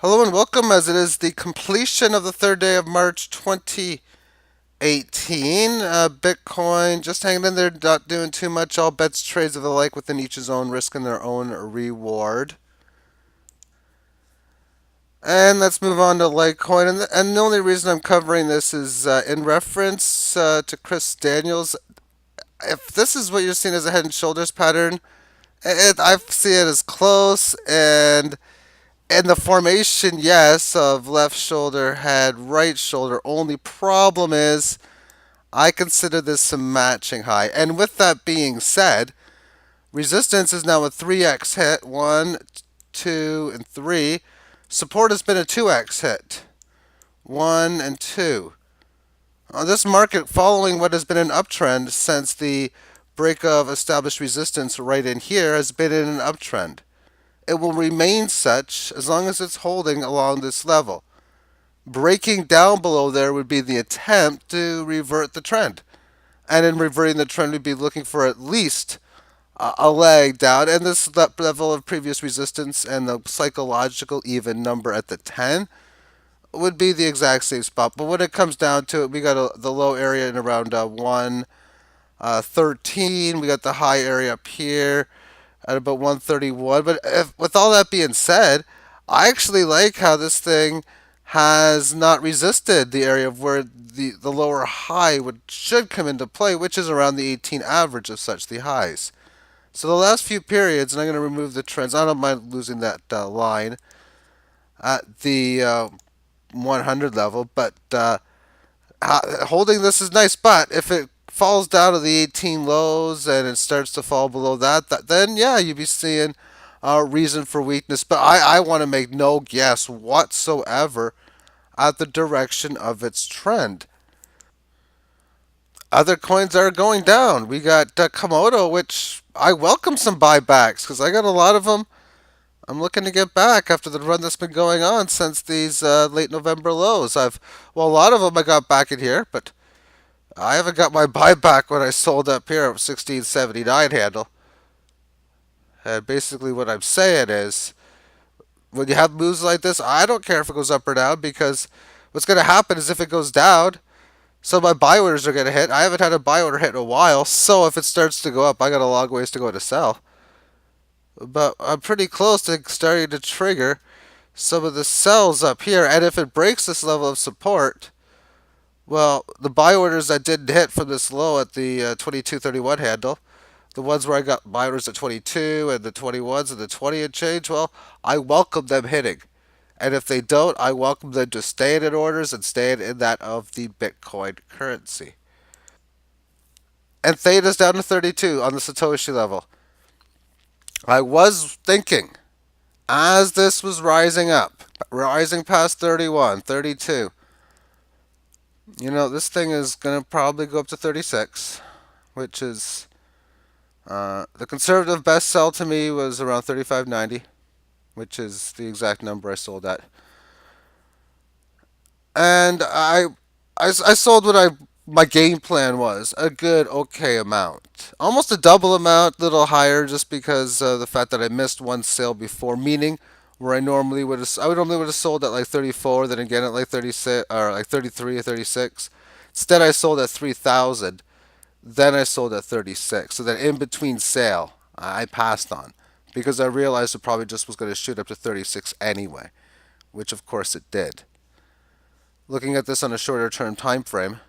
Hello and welcome as it is the completion of the third day of March 2018. Bitcoin just hanging in there, not doing too much. All bets, trades of the like within each's own risk and their own reward. And let's move on to Litecoin. And the only reason I'm covering this is in reference to Chris Daniels. If this is what you're seeing as a head and shoulders pattern, I see it as close and the formation, yes, of left shoulder, head, right shoulder. Only problem is I consider this a matching high. And with that being said, resistance is now a 3x hit. 1, 2, and 3. Support has been a 2x hit. 1 and 2. This market, following what has been an uptrend since the break of established resistance right in here, has been in an uptrend. It will remain such as long as it's holding along this level. Breaking down below there would be the attempt to revert the trend. And in reverting the trend, we'd be looking for at least a leg down. And this level of previous resistance and the psychological even number at the 10 would be the exact same spot. But when it comes down to it, we got the low area in around 113. We got the high area up here at about 131. But with all that being said, I actually like how this thing has not resisted the area of where the lower high should come into play, which is around the 18 average of such the highs. So the last few periods, and I'm going to remove the trends. I don't mind losing that line at the 100 level, but holding this is nice. But if it falls down to the 18 lows and it starts to fall below that then yeah, you'd be seeing a reason for weakness. But I want to make no guess whatsoever at the direction of its trend. Other coins are going down. We got Komodo, which I welcome some buybacks because I got a lot of them. I'm looking to get back after the run that's been going on since these late November lows. A lot of them I got back in here, but I haven't got my buyback when I sold up here at 1679 handle. And basically, what I'm saying is, when you have moves like this, I don't care if it goes up or down because what's going to happen is if it goes down, so my buy orders are going to hit. I haven't had a buy order hit in a while, so if it starts to go up, I got a long ways to go to sell. But I'm pretty close to starting to trigger some of the sells up here, and if it breaks this level of support, well, the buy orders that didn't hit from this low at the 2231 handle, the ones where I got buy orders at 22 and the 21s and the 20 and change, well, I welcome them hitting. And if they don't, I welcome them to stay in orders and stay in that of the Bitcoin currency. And theta's down to 32 on the Satoshi level. I was thinking, as this was rising up, rising past 31, 32, this thing is going to probably go up to 36, which is the conservative best sell to me was around 35.90, which is the exact number I sold at. And I sold what my game plan was a good okay amount, almost a double amount, a little higher, just because of the fact that I missed one sale before, meaning where I would normally would have sold at like 34, then again at like 36 or like 33 or 36. Instead, I sold at 3,000. Then I sold at 36. So that in between sale, I passed on because I realized it probably just was going to shoot up to 36 anyway, which of course it did. Looking at this on a shorter term time frame,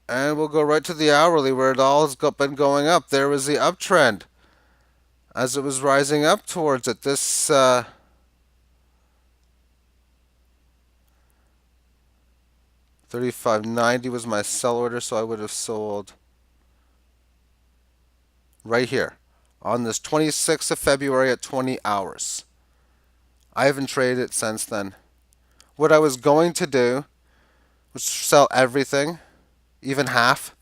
and we'll go right to the hourly where it all has been going up. There was the uptrend as it was rising up towards it. This 35.90 was my sell order, so I would have sold right here on this 26th of February at 20 hours. I haven't traded it since then. What I was going to do was sell everything, even half.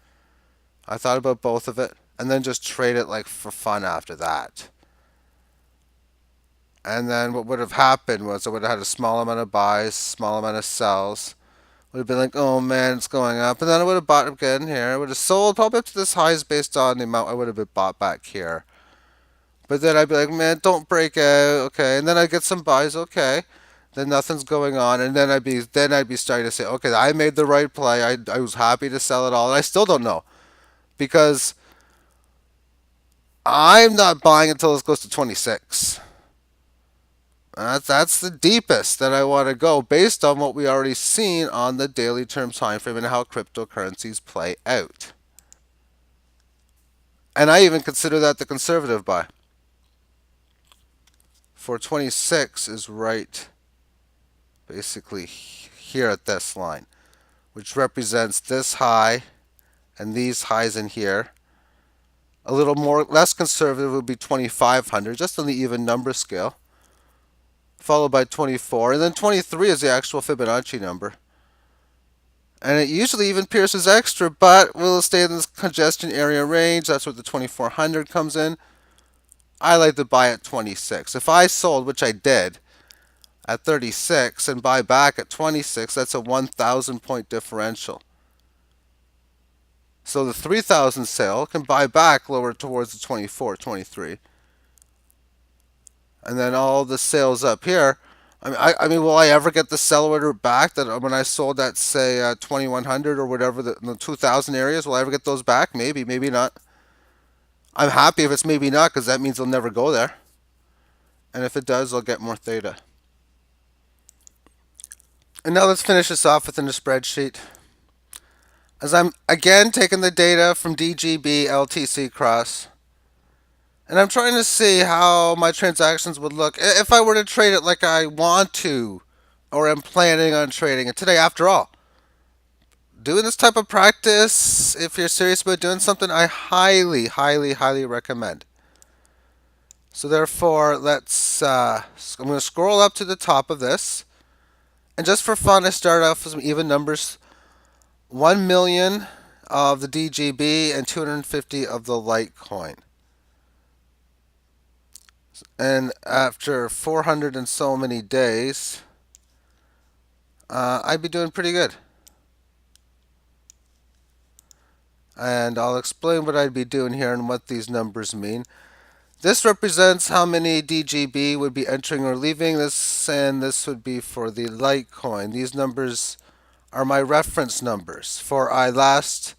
I thought about both of it, and then just trade it like for fun after that. And then what would have happened was I would have had a small amount of buys, small amount of sells. Would have been like, oh man, it's going up. And then I would have bought again here. I would have sold probably up to this highs based on the amount I would have been bought back here. But then I'd be like, man, don't break out, okay. And then I'd get some buys, okay. Then nothing's going on, and then I'd be starting to say, okay, I made the right play. I was happy to sell it all, and I still don't know because I'm not buying until this goes to 26. That's the deepest that I want to go based on what we already seen on the daily term time frame and how cryptocurrencies play out. And I even consider that the conservative buy. For 26 is right basically here at this line, which represents this high and these highs in here. A little more less conservative would be 2500, just on the even number scale, followed by 24, and then 23 is the actual Fibonacci number. And it usually even pierces extra, but will stay in this congestion area range. That's where the 2400 comes in. I like to buy at 26. If I sold, which I did, at 36 and buy back at 26, that's a 1,000 point differential. So the 3,000 sale can buy back lower towards the 24, 23. And then all the sales up here. I mean, will I ever get the sell order back that when I sold that, say, 2100 or whatever, the 2000 areas? Will I ever get those back? Maybe, maybe not. I'm happy if it's maybe not because that means they'll never go there. And if it does, I'll get more theta. And now let's finish this off within the spreadsheet. As I'm again taking the data from DGB LTC cross, and I'm trying to see how my transactions would look if I were to trade it like I want to, or am planning on trading it today. After all, doing this type of practice, if you're serious about doing something, I highly, highly, highly recommend. So therefore, I'm going to scroll up to the top of this, and just for fun, I start off with some even numbers: 1 million of the DGB and 250 of the Litecoin. And after 400 and so many days, I'd be doing pretty good. And I'll explain what I'd be doing here and what these numbers mean. This represents how many DGB would be entering or leaving this, and this would be for the Litecoin. These numbers are my reference numbers for I last,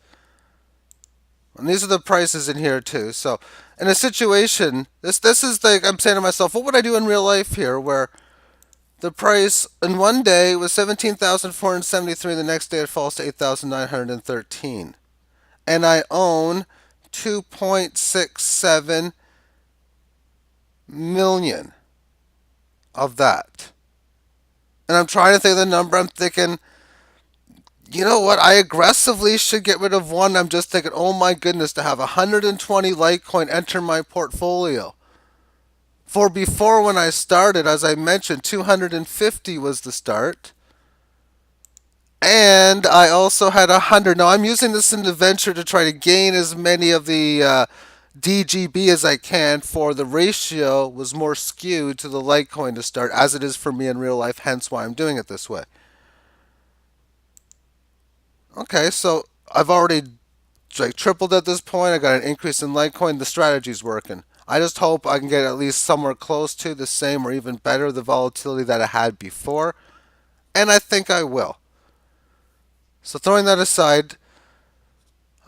and these are the prices in here too. So in a situation, this is like I'm saying to myself, what would I do in real life here where the price in one day was 17,473, the next day it falls to 8,913. And I own 2.67 million of that. And I'm trying to think of the number. I'm thinking, you know what? I aggressively should get rid of one. I'm just thinking, oh my goodness, to have 120 Litecoin enter my portfolio. For before when I started, as I mentioned, 250 was the start. And I also had 100. Now I'm using this in the venture to try to gain as many of the DGB as I can, for the ratio was more skewed to the Litecoin to start, as it is for me in real life, hence why I'm doing it this way. Okay, so I've already like tripled at this point. I got an increase in Litecoin. The strategy's working. I just hope I can get at least somewhere close to the same or even better the volatility that I had before, and I think I will. So throwing that aside,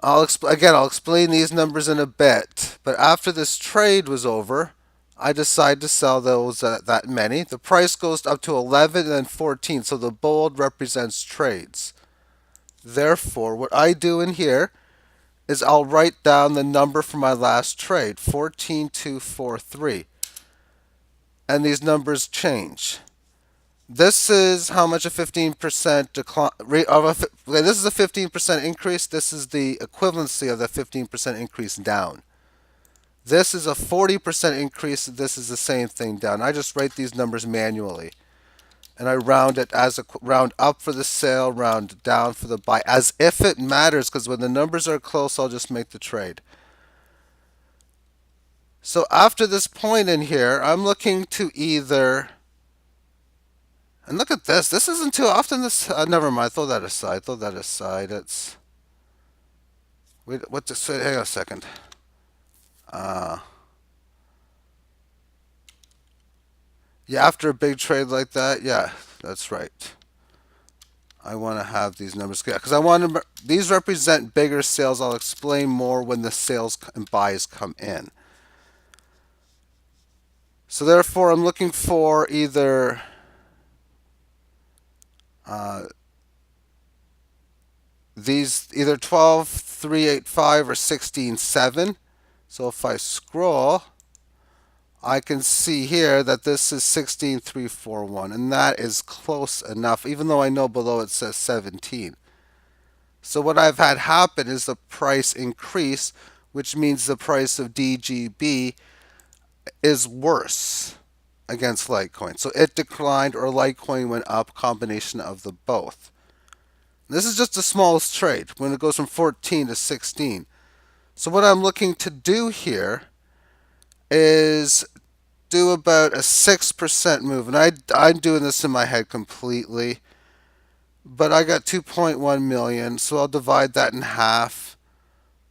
I'll explain these numbers in a bit. But after this trade was over, I decide to sell those that many. The price goes up to 11 and then 14, so the bold represents trades. Therefore, what I do in here is I'll write down the number for my last trade, 14243. And these numbers change. This is how much a 15% decline this is a 15% increase. This is the equivalency of the 15% increase down. This is a 40% increase. This is the same thing down. I just write these numbers manually, and I round it as a round up for the sale, round down for the buy, as if it matters. Because when the numbers are close, I'll just make the trade. So after this point in here, I'm looking to either, and look at this. This isn't too often. This never mind. Throw that aside. Throw that aside. It's wait. What? Hang on a second. Uh, Yeah, after a big trade like that, yeah, that's right. I want to have these numbers because I want to. These represent bigger sales. I'll explain more when the sales and buys come in. So therefore, I'm looking for either uh, these either 12,385 or 16,7. So if I scroll, I can see here that this is 16,341, and that is close enough, even though I know below it says 17. So what I've had happen is the price increase, which means the price of DGB is worse against Litecoin. So it declined or Litecoin went up, combination of the both. This is just the smallest trade when it goes from 14 to 16. So what I'm looking to do here is do about a 6% move. And I'm doing this in my head completely. But I got 2.1 million, so I'll divide that in half.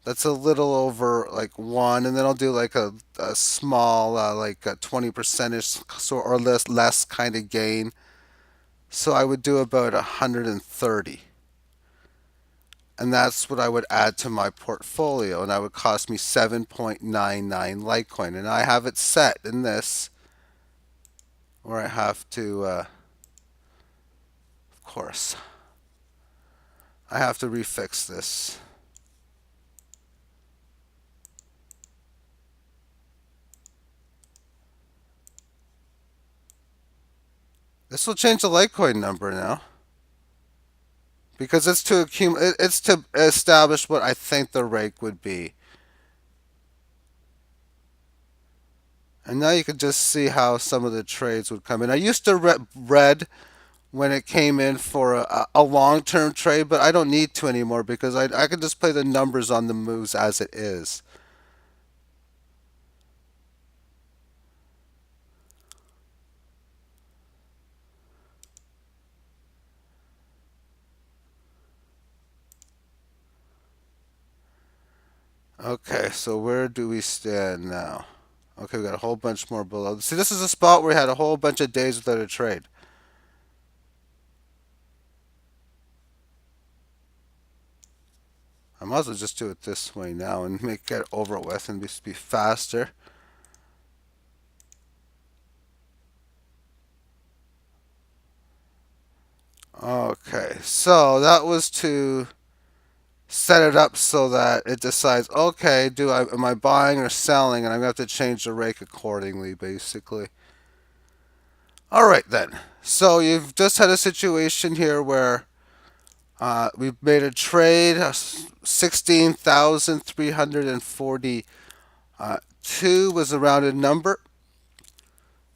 That's a little over like one, and then I'll do like a small, like a 20% so or less kind of gain. So I would do about 130, and that's what I would add to my portfolio, and that would cost me 7.99 Litecoin, and I have it set in this where I have to, of course, I have to refix this. This will change the Litecoin number now. Because it's to establish what I think the rake would be. And now you can just see how some of the trades would come in. I used to read when it came in for a long-term trade, but I don't need to anymore because I can just play the numbers on the moves as it is. Okay, so where do we stand now? Okay, we got a whole bunch more below. See, this is a spot where we had a whole bunch of days without a trade. I might as well just do it this way now and make it over with and just be faster. Okay, so that was to set it up so that it decides, okay, am I buying or selling, and I'm gonna have to change the rake accordingly, basically. All right then. So you've just had a situation here where we've made a trade, 16,342 was a rounded number.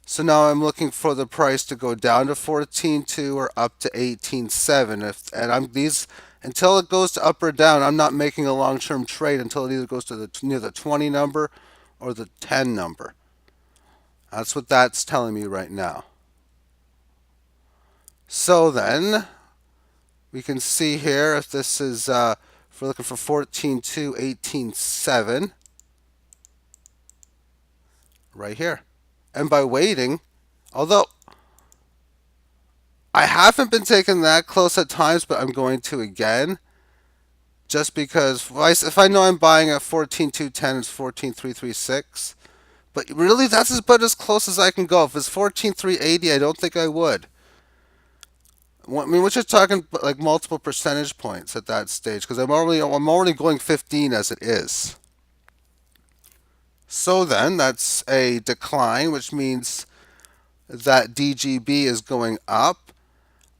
So now I'm looking for the price to go down to 14.2 or up to 18.7. And I'm these until it goes to up or down, I'm not making a long-term trade until it either goes to near the 20 number or the 10 number. That's what that's telling me right now. So then we can see here if this is if we're looking for 14.2, 18.7 right here. And by waiting, although I haven't been taking that close at times, but I'm going to again. Just because if I know I'm buying at 14,210, it's 14,336. But really, that's about as close as I can go. If it's 14,380, I don't think I would. I mean, we're just talking like multiple percentage points at that stage because I'm already going 15 as it is. So then that's a decline, which means that DGB is going up.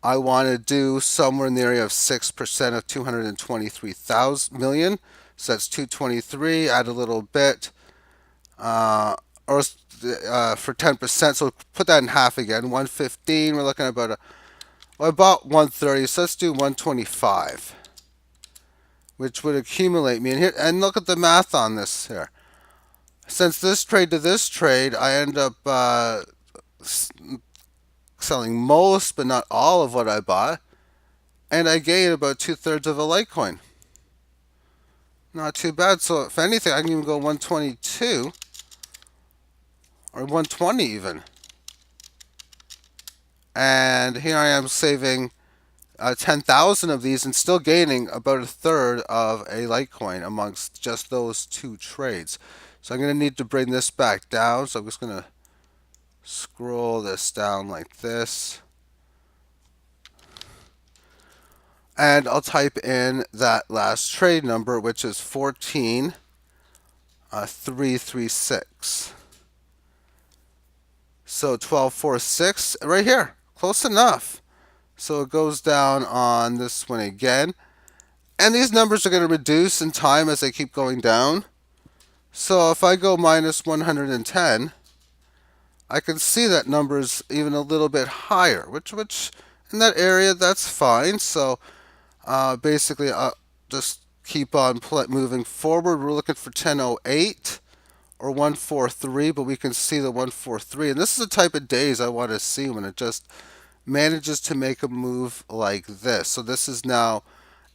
I want to do somewhere in the area of 6% of 223,000 million. So that's 223. Add a little bit, or for 10%. So put that in half again. 115. We're looking at about well, about 130. So let's do 125, which would accumulate me. And look at the math on this here. Since this trade to this trade, I end up selling most, but not all of what I bought, and I gain about 2/3 of a Litecoin. Not too bad. So if anything, I can even go 122 or 120 even. And here I am saving 10,000 of these and still gaining about a third of a Litecoin amongst just those two trades. So I'm going to need to bring this back down. So I'm just going to scroll this down like this. And I'll type in that last trade number, which is 14336. So 1246 right here. Close enough. So it goes down on this one again. And these numbers are going to reduce in time as they keep going down. So if I go minus 110, I can see that number's even a little bit higher, which in that area, that's fine. So basically, I'll just keep on moving forward. We're looking for 1008 or 143, but we can see the 143. And this is the type of days I want to see when it just manages to make a move like this. So this is now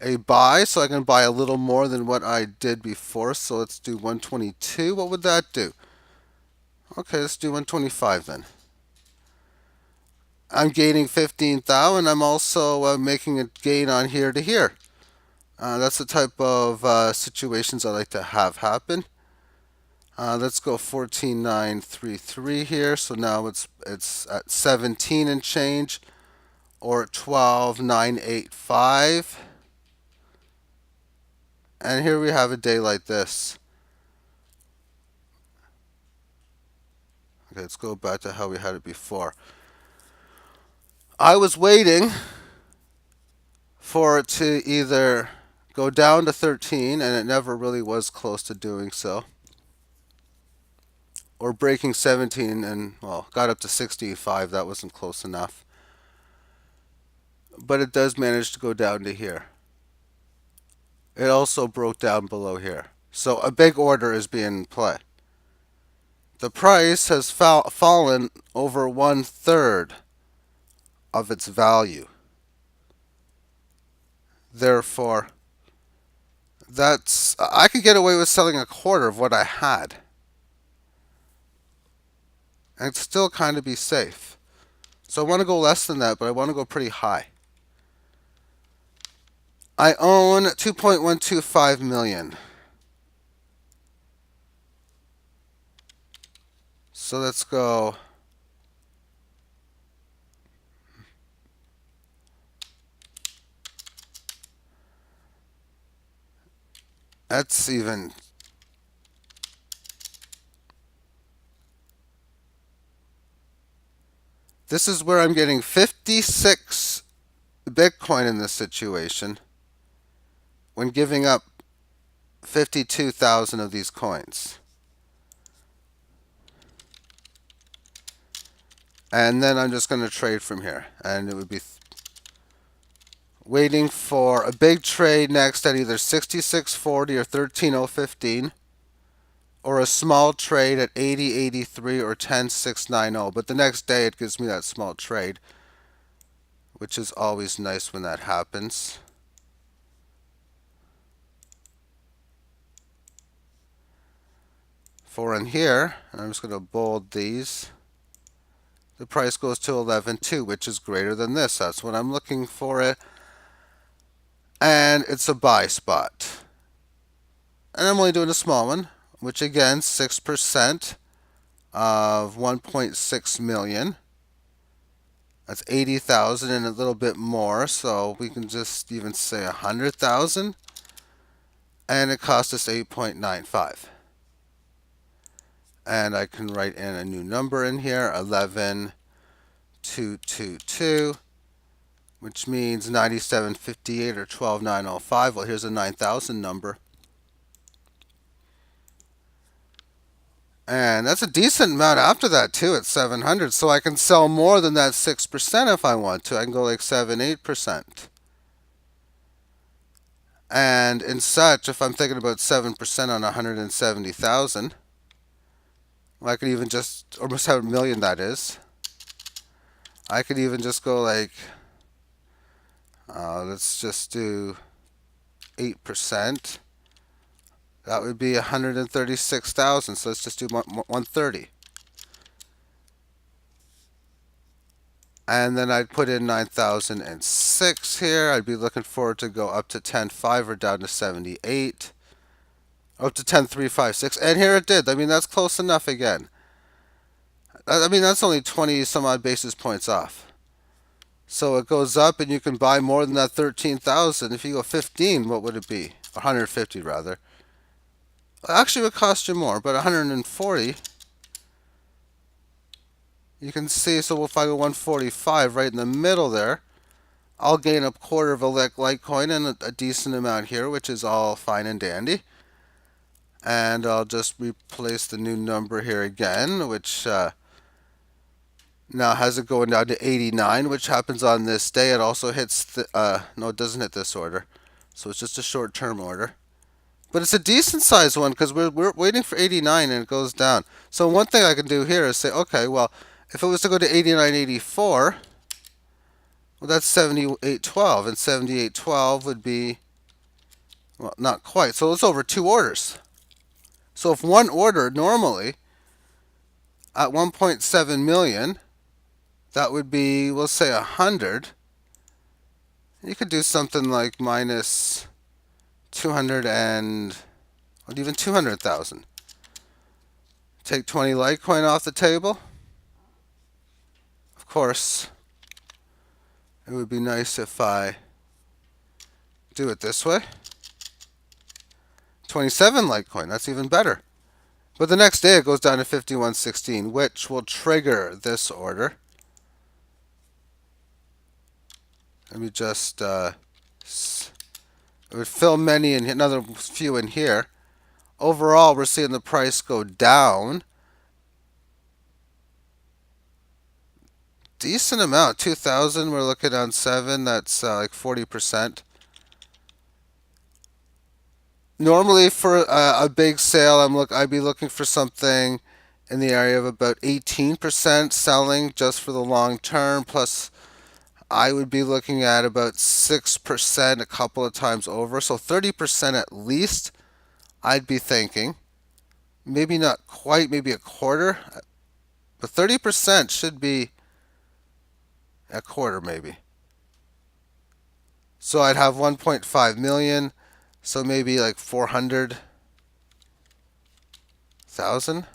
a buy, so I can buy a little more than what I did before. So let's do 122. What would that do? Okay, let's do 125 then. I'm gaining 15,000. I'm also making a gain on here to here. That's the type of situations I like to have happen. Let's go 14,933 here. So now it's at 17 and change, or at 12,985. And here we have a day like this. Okay, let's go back to how we had it before. I was waiting for it to either go down to 13, and it never really was close to doing so, or breaking 17 and, well, got up to 65. That wasn't close enough. But it does manage to go down to here. It also broke down below here. So a big order is being in play. The price has fallen over 1/3 of its value. Therefore, I could get away with selling a quarter of what I had and still kind of be safe. So I want to go less than that, but I want to go pretty high. I own 2.125 million. So let's go. That's even. This is where I'm getting 56 Bitcoin in this situation when giving up 52,000 of these coins. And then I'm just going to trade from here. And it would be waiting for a big trade next at either 66.40 or 13.015, or a small trade at 80.83 or 10.690. But the next day it gives me that small trade, which is always nice when that happens. For in here, and I'm just going to bold these, the price goes to 11.2, which is greater than this. That's what I'm looking for it. And it's a buy spot. And I'm only doing a small one, which again, 6% of 1.6 million. That's 80,000 and a little bit more. So we can just even say 100,000. And it cost us 8.95. And I can write in a new number in here, 11,222, which means 97.58 or 12,905. Well, here's a 9,000 number. And that's a decent amount after that, too, at 700. So I can sell more than that 6% if I want to. I can go like 7, 8%. And in such, if I'm thinking about 7% on 170,000, well, I could even just almost have a million, that is. I could even just go like, let's just do 8%. That would be 136,000. So let's just do 130. And then I'd put in 9006 here. I'd be looking for it to go up to 10.5 or down to 78. Up to 10.356. And here it did. I mean, that's close enough again. I mean, that's only 20 some odd basis points off. So it goes up and you can buy more than that 13,000. If you go 15, what would it be? 150 rather. Actually, it would cost you more, but 140. You can see, so if I go 145 right in the middle there, I'll gain a quarter of a Litecoin and a decent amount here, which is all fine and dandy. And I'll just replace the new number here again, which now has it going down to 89, which happens on this day. It also hits the, no, it doesn't hit this order. So it's just a short-term order. But it's a decent sized one because we're waiting for 89 and it goes down. So one thing I can do here is say, okay, well, if it was to go to 89.84, well, that's 78.12, and 78.12 would be, well, not quite. So it's over two orders. So if one order normally at 1.7 million, that would be, we'll say 100. You could do something like minus 200 and, well, even 200,000. Take 20 Litecoin off the table. Of course, it would be nice if I do it this way. 27 Litecoin, that's even better. But the next day it goes down to 51.16, which will trigger this order. Let me just, it would fill many in another few in here. Overall, we're seeing the price go down. Decent amount, 2,000. We're looking on 7. That's like 40%. Normally, for a big sale, I'd be looking for something in the area of about 18% selling just for the long term. Plus, I would be looking at about 6% a couple of times over. So 30% at least, I'd be thinking. Maybe not quite, maybe a quarter. But 30% should be a quarter, maybe. So I'd have 1.5 million. So maybe like 400,000.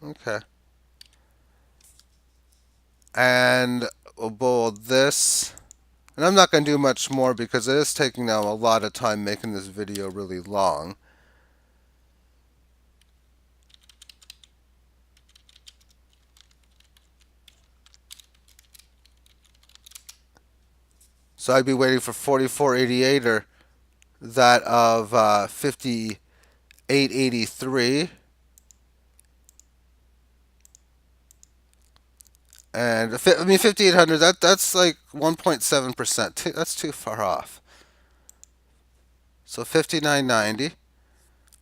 Okay. And we'll bold this. And I'm not going to do much more because it is taking now a lot of time making this video really long. So I'd be waiting for 44.88 or that of 58.83. And I mean 5,800. That's like 1.7%. That's too far off. So 59.90,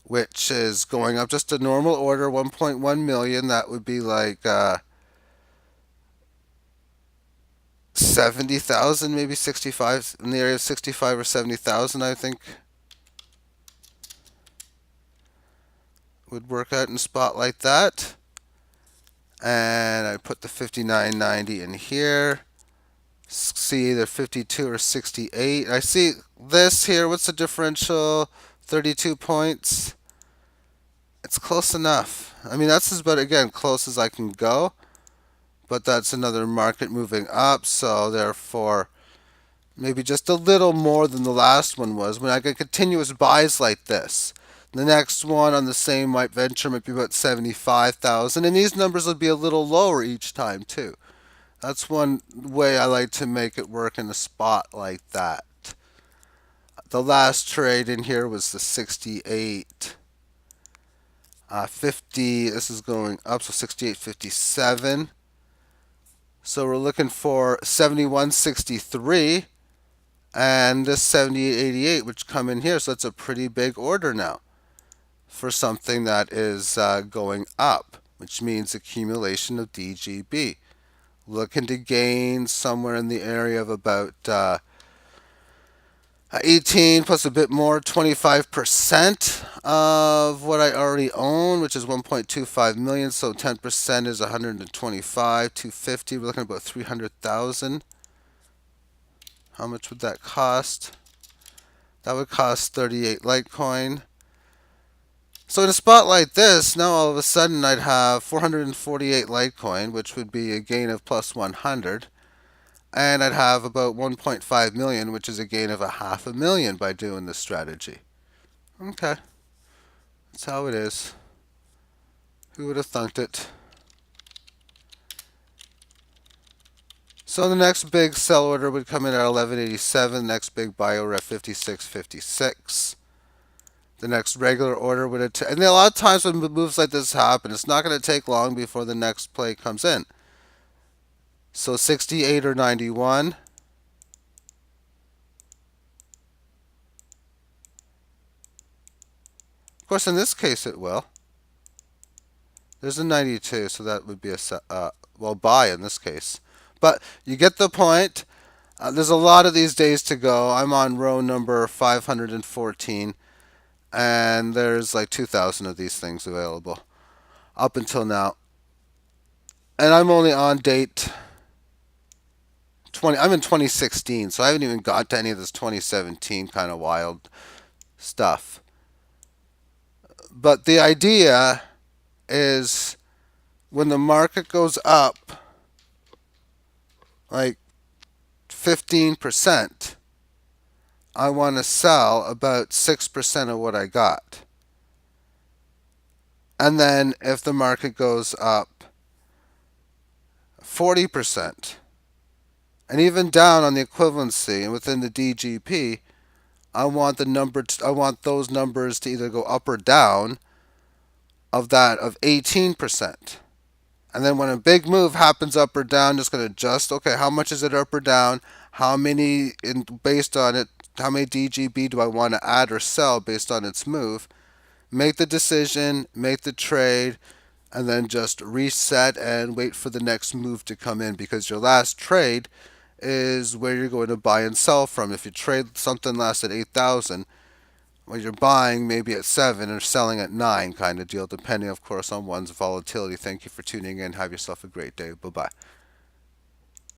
which is going up just a normal order, 1.1 million. That would be like 70,000, maybe 65, in the area of 65 or 70,000, I think would work out in a spot like that. And I put the 59.90 in here. See either 52 or 68. I see this here. What's the differential? 32 points. It's close enough. I mean, that's as about, again, close as I can go. But that's another market moving up. So therefore, maybe just a little more than the last one was. When I get continuous buys like this, the next one on the same venture might be about 75,000, and these numbers will be a little lower each time too. That's one way I like to make it work in a spot like that. The last trade in here was the 68. 50. This is going up, so 68.57. So we're looking for 71.63. And this 78.88, which come in here, so that's a pretty big order now for something that is going up, which means accumulation of DGB. Looking to gain somewhere in the area of about, 18 plus a bit more, 25% of what I already own, which is 1.25 million. So 10% is 125, 250. We're looking at about 300,000. How much would that cost? That would cost 38 Litecoin. So in a spot like this, now all of a sudden I'd have 448 Litecoin, which would be a gain of plus 100. And I'd have about 1.5 million, which is a gain of a half a million by doing this strategy. Okay, that's how it is. Who would have thunked it? So the next big sell order would come in at 1187. Next big buy order at 5656. The next regular order would and a lot of times when moves like this happen, it's not going to take long before the next play comes in. So 68 or 91. Of course, in this case, it will. There's a 92, so that would be a buy in this case. But you get the point. There's a lot of these days to go. I'm on row number 514, and there's like 2,000 of these things available up until now. And I'm only on date 20. I'm in 2016, so I haven't even got to any of this 2017 kind of wild stuff. But the idea is when the market goes up like 15%, I want to sell about 6% of what I got. And then if the market goes up 40%, and even down on the equivalency and within the DGP, I want I want those numbers to either go up or down of that of 18%. And then when a big move happens up or down, just going to adjust. Okay, how much is it up or down? How many based on it? How many DGB do I want to add or sell based on its move? Make the decision, make the trade, and then just reset and wait for the next move to come in, because your last trade is where you're going to buy and sell from. If you trade something last at 8,000, well, you're buying maybe at 7 or selling at 9 kind of deal, depending, of course, on one's volatility. Thank you for tuning in. Have yourself a great day. Bye bye.